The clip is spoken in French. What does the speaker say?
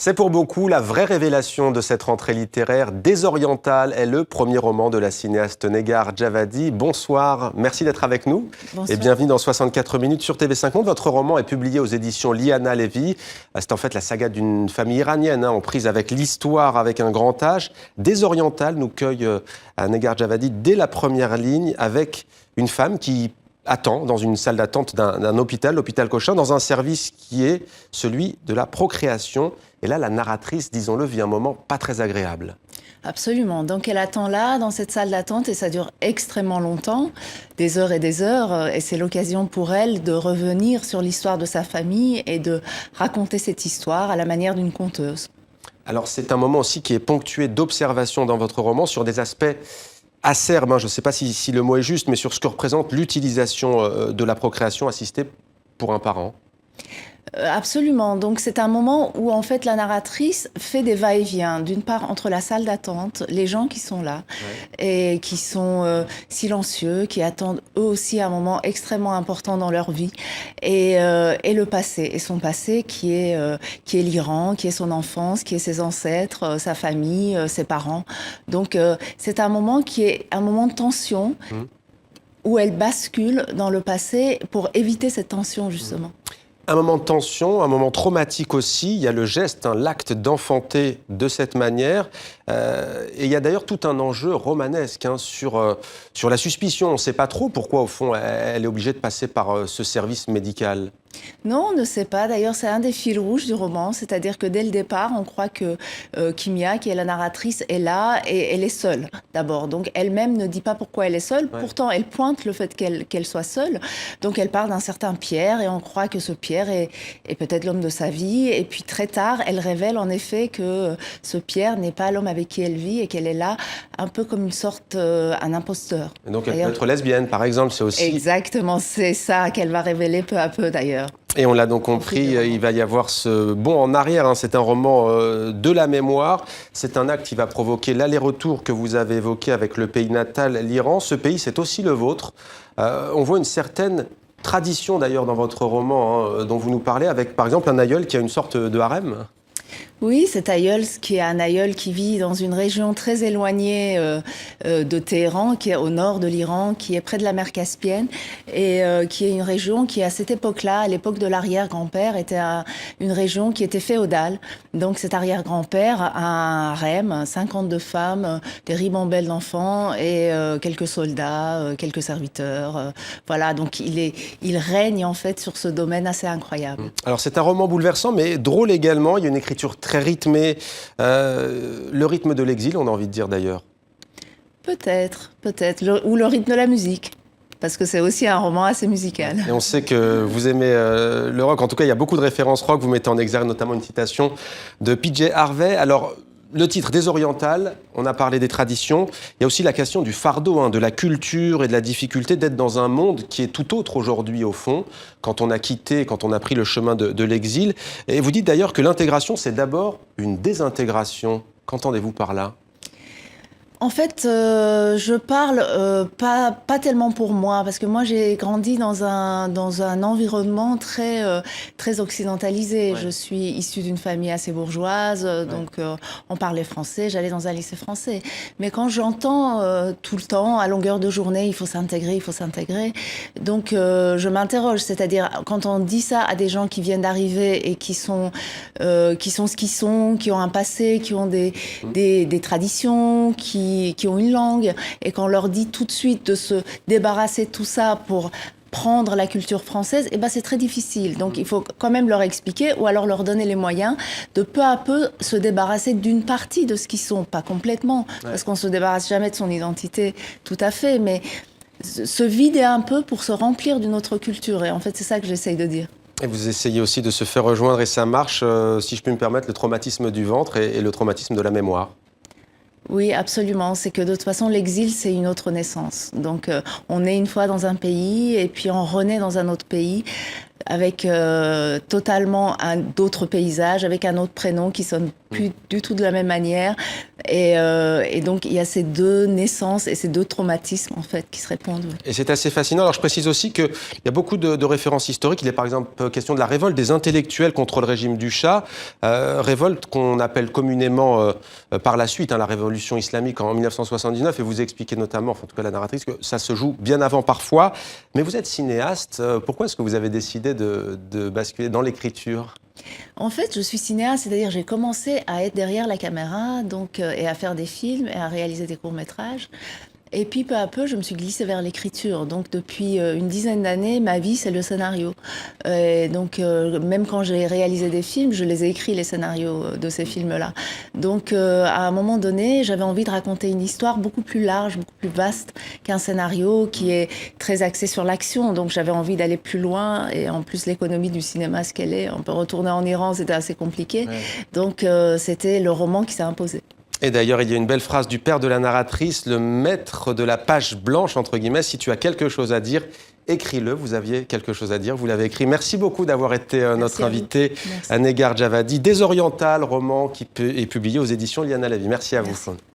C'est pour beaucoup la vraie révélation de cette rentrée littéraire. Désorientale est le premier roman de la cinéaste Negar Djawadi. Bonsoir, merci d'être avec nous. Bonsoir. Et bienvenue dans 64 minutes sur TV5 Monde. Votre roman est publié aux éditions Liana Levy. C'est en fait la saga d'une famille iranienne, en prise avec l'histoire avec un grand H. Désorientale nous cueille à Negar Djawadi dès la première ligne avec une femme qui attend dans une salle d'attente d'un hôpital, l'hôpital Cochin, dans un service qui est celui de la procréation. Et là, la narratrice, disons-le, vit un moment pas très agréable. Absolument. Donc elle attend là, dans cette salle d'attente, et ça dure extrêmement longtemps, des heures, et c'est l'occasion pour elle de revenir sur l'histoire de sa famille et de raconter cette histoire à la manière d'une conteuse. Alors c'est un moment aussi qui est ponctué d'observations dans votre roman sur des aspects acerbes, je ne sais pas si le mot est juste, mais sur ce que représente l'utilisation de la procréation assistée pour un parent. Absolument. Donc c'est un moment où en fait la narratrice fait des va-et-vient, d'une part entre la salle d'attente, les gens qui sont là et qui sont silencieux, qui attendent eux aussi un moment extrêmement important dans leur vie, et le passé, et son passé qui est l'Iran, qui est son enfance, qui est ses ancêtres, sa famille, ses parents. Donc c'est un moment qui est un moment de tension où elle bascule dans le passé pour éviter cette tension justement. Un moment de tension, un moment traumatique aussi. Il y a le geste, l'acte d'enfanter de cette manière. Et il y a d'ailleurs tout un enjeu romanesque sur la suspicion. On ne sait pas trop pourquoi, au fond, elle est obligée de passer par ce service médical. Non, on ne sait pas. D'ailleurs, c'est un des fils rouges du roman. C'est-à-dire que dès le départ, on croit que Kimia, qui est la narratrice, est là et elle est seule, d'abord. Donc, elle-même ne dit pas pourquoi elle est seule. Ouais. Pourtant, elle pointe le fait qu'elle soit seule. Donc, elle parle d'un certain Pierre et on croit que ce Pierre est peut-être l'homme de sa vie. Et puis, très tard, elle révèle en effet que ce Pierre n'est pas l'homme avec qui elle vit et qu'elle est là un peu comme une sorte, un imposteur. Et donc, elle peut être lesbienne, par exemple, c'est aussi... Exactement, c'est ça qu'elle va révéler peu à peu, d'ailleurs. Et on l'a donc compris, il va y avoir ce bond en arrière. C'est un roman de la mémoire. C'est un acte qui va provoquer l'aller-retour que vous avez évoqué avec le pays natal, l'Iran. Ce pays, c'est aussi le vôtre. On voit une certaine tradition, d'ailleurs, dans votre roman, dont vous nous parlez, avec, par exemple, un aïeul qui a une sorte de harem. Oui, cet aïeul, qui est un aïeul qui vit dans une région très éloignée de Téhéran, qui est au nord de l'Iran, qui est près de la mer Caspienne, et qui est une région qui, à cette époque-là, à l'époque de l'arrière-grand-père, était une région qui était féodale. Donc cet arrière-grand-père a un harem, 52 femmes, des ribambelles d'enfants et quelques soldats, quelques serviteurs. Voilà, donc il règne en fait sur ce domaine assez incroyable. Alors c'est un roman bouleversant, mais drôle également. Il y a une écriture très rythmée, le rythme de l'exil, on a envie de dire d'ailleurs. Peut-être, ou le rythme de la musique, parce que c'est aussi un roman assez musical. Et on sait que vous aimez le rock, en tout cas il y a beaucoup de références rock, vous mettez en exergue notamment une citation de PJ Harvey. Alors, le titre Désorientale, on a parlé des traditions, il y a aussi la question du fardeau, de la culture et de la difficulté d'être dans un monde qui est tout autre aujourd'hui au fond, quand on a pris le chemin de l'exil. Et vous dites d'ailleurs que l'intégration, c'est d'abord une désintégration. Qu'entendez-vous par là ? En fait, je parle pas tellement pour moi, parce que moi j'ai grandi dans un environnement très occidentalisé. Ouais. Je suis issue d'une famille assez bourgeoise, donc on parlait français. J'allais dans un lycée français. Mais quand j'entends tout le temps, à longueur de journée, il faut s'intégrer. Donc je m'interroge. C'est-à-dire quand on dit ça à des gens qui viennent d'arriver et qui sont ce qu'ils sont, qui ont un passé, qui ont des traditions, qui ont une langue, et qu'on leur dit tout de suite de se débarrasser de tout ça pour prendre la culture française, c'est très difficile. Donc il faut quand même leur expliquer, ou alors leur donner les moyens de peu à peu se débarrasser d'une partie de ce qu'ils sont, pas complètement, parce qu'on se débarrasse jamais de son identité tout à fait, mais se vider un peu pour se remplir d'une autre culture. Et en fait, c'est ça que j'essaye de dire. Et vous essayez aussi de se faire rejoindre, et ça marche, si je puis me permettre, le traumatisme du ventre et le traumatisme de la mémoire. Oui, absolument. C'est que de toute façon, l'exil, c'est une autre naissance. Donc, on est une fois dans un pays et puis on renaît dans un autre pays avec totalement d'autres paysages, avec un autre prénom qui sonne plus du tout de la même manière. Et donc, il y a ces deux naissances et ces deux traumatismes, en fait, qui se répondent. Et c'est assez fascinant. Alors, je précise aussi qu'il y a beaucoup de références historiques. Il est par exemple question de la révolte des intellectuels contre le régime du Shah. Révolte qu'on appelle communément par la suite la révolution islamique en 1979. Et vous expliquez notamment, enfin, en tout cas la narratrice, que ça se joue bien avant parfois. Mais vous êtes cinéaste. Pourquoi est-ce que vous avez décidé de basculer dans l'écriture ? En fait, je suis cinéaste, c'est-à-dire j'ai commencé à être derrière la caméra et à faire des films et à réaliser des courts-métrages. Et puis peu à peu, je me suis glissée vers l'écriture. Donc depuis une dizaine d'années, ma vie, c'est le scénario. Et donc même quand j'ai réalisé des films, je les ai écrits, les scénarios de ces films-là. Donc à un moment donné, j'avais envie de raconter une histoire beaucoup plus large, beaucoup plus vaste qu'un scénario qui est très axé sur l'action. Donc j'avais envie d'aller plus loin. Et en plus, l'économie du cinéma, ce qu'elle est, on peut retourner en Iran, c'était assez compliqué. Ouais. Donc c'était le roman qui s'est imposé. Et d'ailleurs, il y a une belle phrase du père de la narratrice, le maître de la page blanche, entre guillemets, si tu as quelque chose à dire, écris-le. Vous aviez quelque chose à dire, vous l'avez écrit. Merci beaucoup d'avoir été notre invité, Negar Djawadi. Désoriental, roman qui est publié aux éditions Liana Levy. Merci à vous.